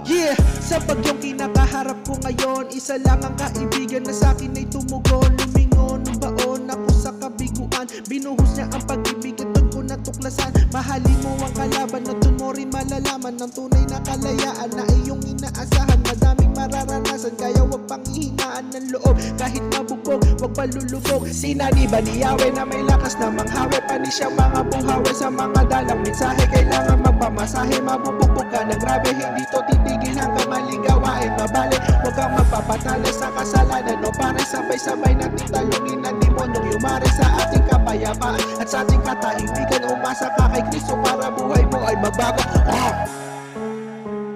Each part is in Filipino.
Yeah, sa bagyong kinakaharap ko ngayon, isa lang ang kaibigan na sa'kin ay tumugon. Lumingon ng baon ako sa kabiguan, binuhos niya ang pag-ibig at doon ko natuklasan. Mahalin mo ang kalaban na doon mo rin malalaman ng tunay na kalayaan na iyong inaasahan. Madaming mararanasan kaya wag panghihinaan ng loob. Kahit mabugbog, wag palulubog. Sinaniba ni Yahweh na may lakas na manghawi, pani siyang mga buhawi sa mga dalang mensahe. Kailangan magpamasahe, mabubugbog ka ng grabe. Hindi to titigil hanggang maling gawain mabalik. Huwag kang magpapatalo sa kasalanan, no pare sabay-sabay natin talungin ang demonyong yumari sa ating kapayapaan at sa ating katahimikan. Umasa ka kay Kristo para buhay mo ay magbago.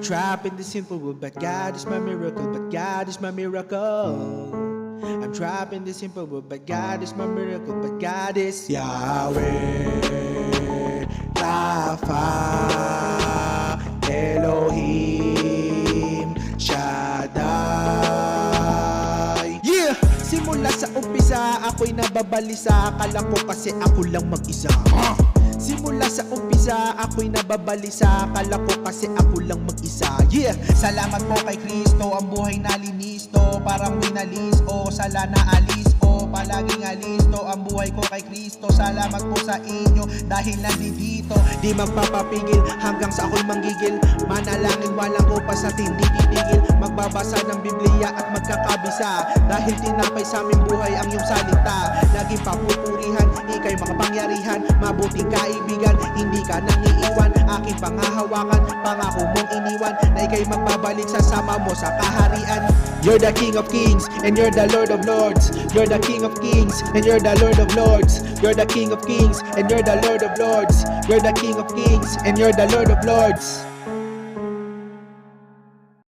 Trapped in the simple world, but God is my miracle, but God is my miracle. I'm trapped in the simple world, but God is my miracle, but God is Yahweh, Rapha, Elohim, Shaddai. Yeah! Simula sa umpisa, ako'y nababalisa. Akala ko kasi ako lang mag-isa. Simula sa umpisa, ako'y nababalisa. Akala ko kasi ako lang mag-isa. Yeah! Salamat po kay Kristo, ang buhay na linis to. Parang winalis o sala na alis o palaging alis to. Ang buhay ko kay Kristo, salamat po sa inyo dahil nandito. Di magpapapigil hanggang sa ako'y manggigil. Manalangin walang upas at hindi titigil. Magbabasa ng Biblia at magkakabisa, dahil tinapay sa aming buhay ang iyong salita. Laging papupurihan, ika'y makapangyarihan. Mabuting kaibigan, hindi ka nang iiwan. Aking pangahawakan, pangako mong iniwan, na ika'y magbabalik sa sama mo sa kaharian. You're the King of Kings and you're the Lord of Lords. You're the King of Kings and you're the Lord of Lords. You're the King of Kings and you're the Lord of Lords. You're the King of Kings and you're the Lord of Lords.